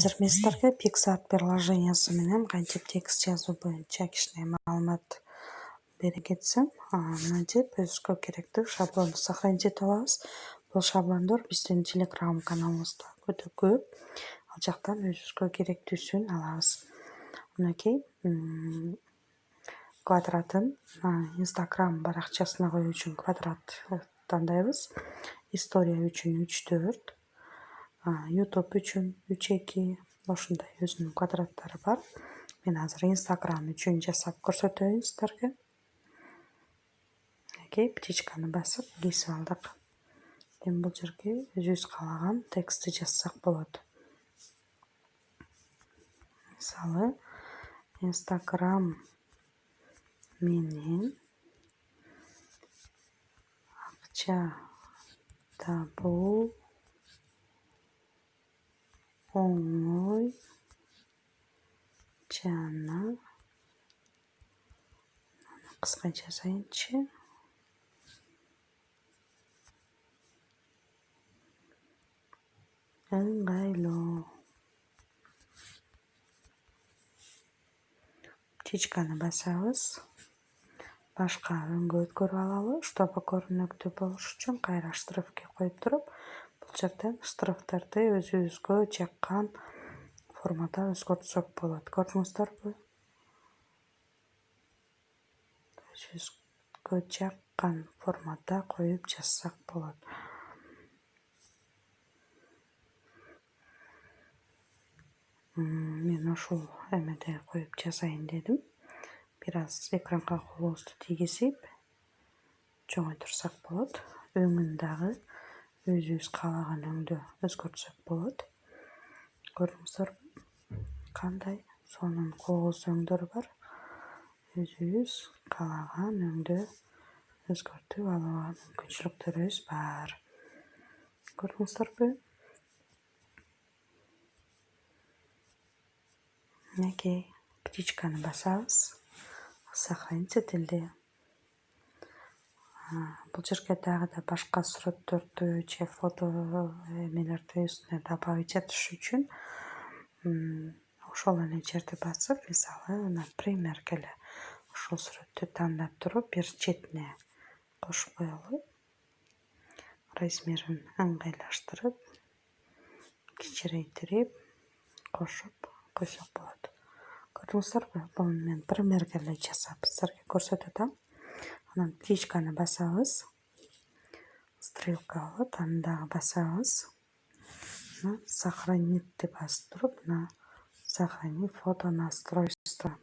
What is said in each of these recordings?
азыр мен силерге PicsArt приложениясы менен кантип текст жазуу боюнча кичине маалымат бере кетсем, мынтип өзүбүзгө керектүү шаблонду сохранить этип алабыз. Бул шаблондор биздин Telegram каналыбызда өтө көп. Ал жактан өзүбүзгө керектүүсүн алабыз. Мынакей квадратын Instagram баракчасына коюу үчүн квадрат тандайбыз. История үчүн 3-4, YouTube үчүн 3-2, ошондой өзүнүн квадраттары бар. Мен азыр Instagram үчүн жасап көрсөтөйүн силерге. Птичканы басып кесип алдык. Эми бул жерге өзүбүз каалаган текстти жазсак болот. Мисалы, Instagram менен акча табуу оңой жана кыска жазайынчы. Ыңгайлуу. Птичканы басабыз. Башка өңгө өткөрүп алалы, чтобы көрүнүктүү болуш үчүн кайра штрихке коюп туруп, бул жерден штрихтерди өзүбүзгө жаккан формада өзгөртсөк болот. Көрдүңүздөрбү? Өзүбүзгө жаккан формада коюп жазсак болот. Мен ушул эмеде коюп жазайын дедим. Бир аз экранга колубузду тийгизип чоңойтурсак болот. Өңүн дагы өзүбүз каалаган өңдө өзгөртсөк болот. Көрдүңүздөрбү? Кандай сонун кооз өңдөр бар. Өзүбүз каалаган өңдө өзгөртүп алууга мүмкүнчүлүктөрүбүз бар. Көрдүңүздөрбү? Мынакей птичканы басабыз. Сохранить этилди. Бул жерге дагы да башка сүрөттөрдү же фото эмелерди үстүнө добавить этиш үчүн ошол эле жерди басып, мисалы, например, келе ушул сүрөттү тандап туруп, бир четине кошуп коелу. Размерин ыңгайлаштырып, кичирейтирип, кошуп койсок болот. Көрдүңүздөрбү? Бул мен примерге эле жасап силерге көрсөтүп атам. Анан птичканы басабыз. Стрелка болот, аны дагы басабыз. Сохранить басып туруп, сохранить фото на устройство.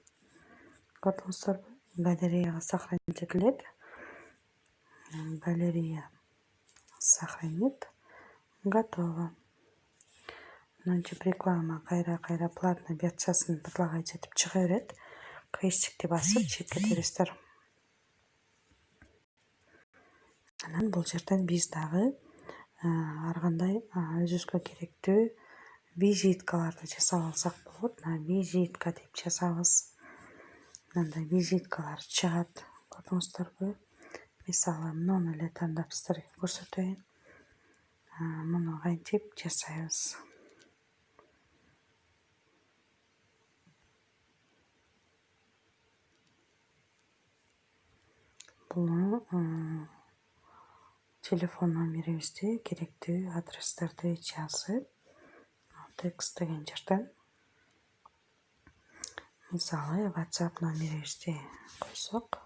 Көрдүңүздөрбү? Галереяга сохранить этилет. Галерея сохранит. Готово. Мынтип реклама кайра платный версиясын предлагать этип чыга берет. Крестикти басып чекке бересиздер. Анан бул жерден биз дагы ар кандай өзүбүзгө керектүү визиткаларды жасап алсак болот. Визитка деп жазабыз. Мындай визиткалар чыгат. Көрдүңүздөрбү? Мисалы, муну эле тандап силерге көрсөтөйүн. Муну кантип жасайбыз? Буну телефон номерибизди, керектүү адрестерди жазып, текст деген жерден, мисалы, WhatsApp номерибизди койсок,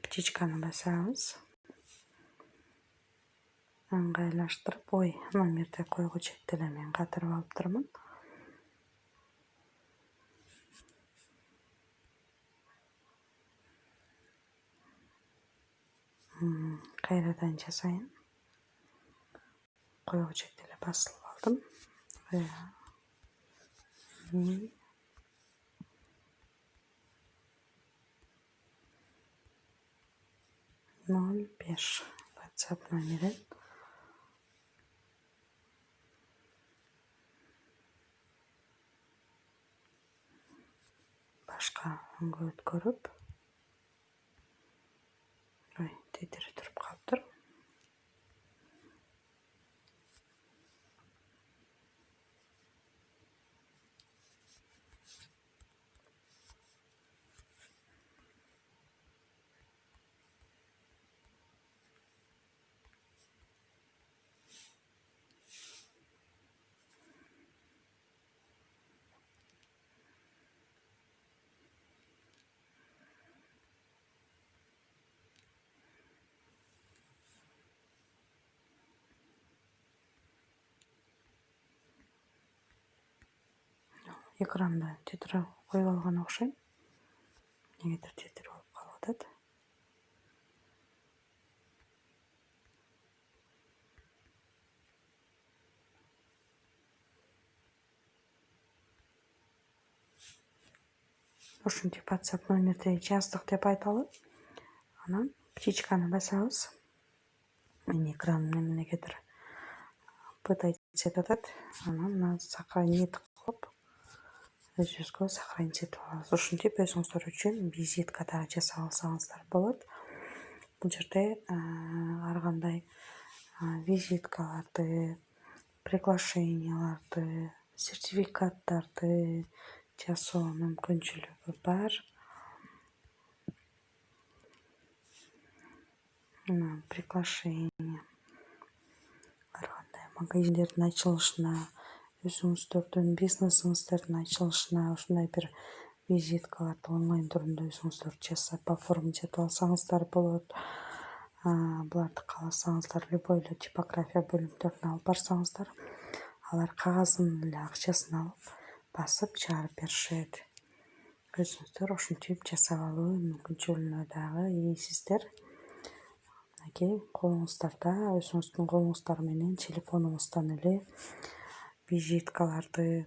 птичканы басабыз. Ыңгайлаштырып, номерди койгучу деле мен катырып алыптырмын. Кайрадан жазайын. Койгучу деле басылып алдым. 05 WhatsApp номерин башка өңгө өткөрүп, тетире туруп калыптыр. Экранды титире коюп алган окшойм. Эмнегедир тетире болуп калып атат. Ушинтип WhatsApp номерди жаздык деп айталы. Анан птичканы басабыз. Мен экран эмнегедир пытать этип атат. Анан сохранить кылып өзүбүзгө сохранить этип алабыз. Ушинтип өзүңүздөр үчүн визитка дагы жасап алсаңыздар болот. Бул жерде ар кандай визиткаларды, приглашенияларды, сертификаттарды жасоо мүмкүнчүлүгү бар. Приглашение ар кандай магазиндердин ачылышына, өзүңүздөрдүн бизнесиңиздердин ачылышына ушундай бир визиткаларды онлайн түрүндө өзүңүздөр жасап оформить этип алсаңыздар болот. Буларды кааласаңыздар любой эле типография бөлүмдөрүнө алып барсаңыздар, алар кагазын эле акчасын алып басып чыгарып беришет. Өзүңүздөр ушинтип жасап алуу мүмкүнчүлүгүнө дагы ийсиздер. Мынакей колуңуздарда, өзүңүздүн колуңуздар менен телефонуңуздан эле визиткаларды,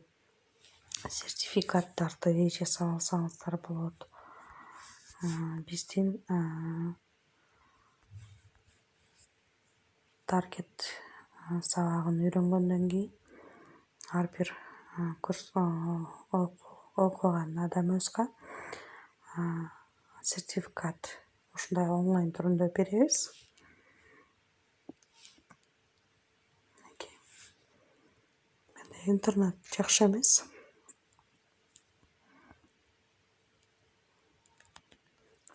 сертификаттарды жасап алсаңыздар болот. Биздин таргет сабагын үйрөнгөндөн кийин ар бир курс окуган адамыбызга сертификат ушундай онлайн түрүндө беребиз. Менде интернет жакшы эмес.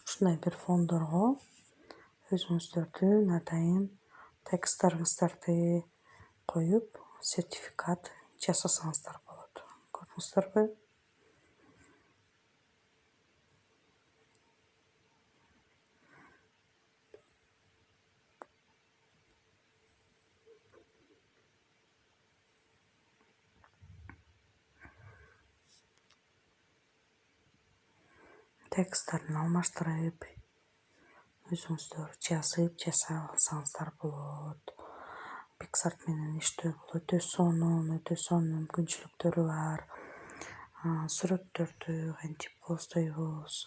Ушундай бир фондорго өзүңүздөрдүн атайын тексттарыңыздарды коюп, сертификат жасасаңыздар болот. Көрдүңүздөрбү? Тексттарын алмаштырып, өзүңүздөр жазып жасап алсаңыздар болот. Pixart менен иштөө бул өтө сонун мүмкүнчүлүктөрү бар. Сүрөттөрдү кантип кооздойбуз,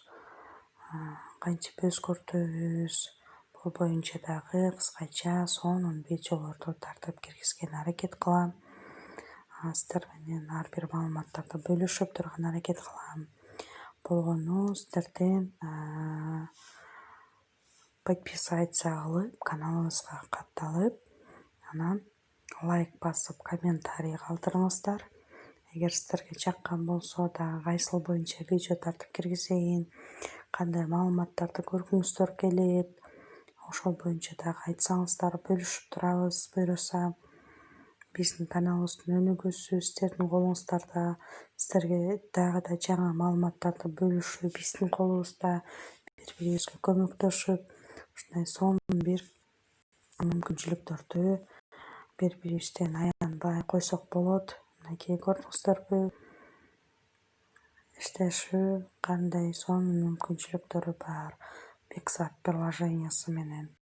кантип өзгөртөбүз, бул боюнча дагы кыскача сонун видеолорду тартып киргизгенге аракет кылам. Сиздер менен ар бир маалыматтарды бөлүшүп турган аракет кылам. Болгону сиздерден подписаться кылып, каналыбызга катталып, анан лайк басып, комментарий калтырыңыздар. Эгер сиздерге жаккан болсо дагы кайсыл боюнча видео тартып киргизейин, кандай маалыматтарды көргүңүздөр келет, ошол боюнча дагы айтсаңыздар бөлүшүп турабыз буюрса. Биздин каналыбыздын өнүгүүсү сиздердин колуңуздарда. Сиздерге дагы да жаңы маалыматтарды бөлүшүү биздин колубузда. Бири-бирибизге көмөктөшүп, ушундай сонун бир мүмкүнчүлүктөрдү бири-бирибизден аянбай койсок болот. Мынакей көрдүңүздөрбү? Иштешүү кандай сонун мүмкүнчүлүктөрү бар Pixart приложениясы менен.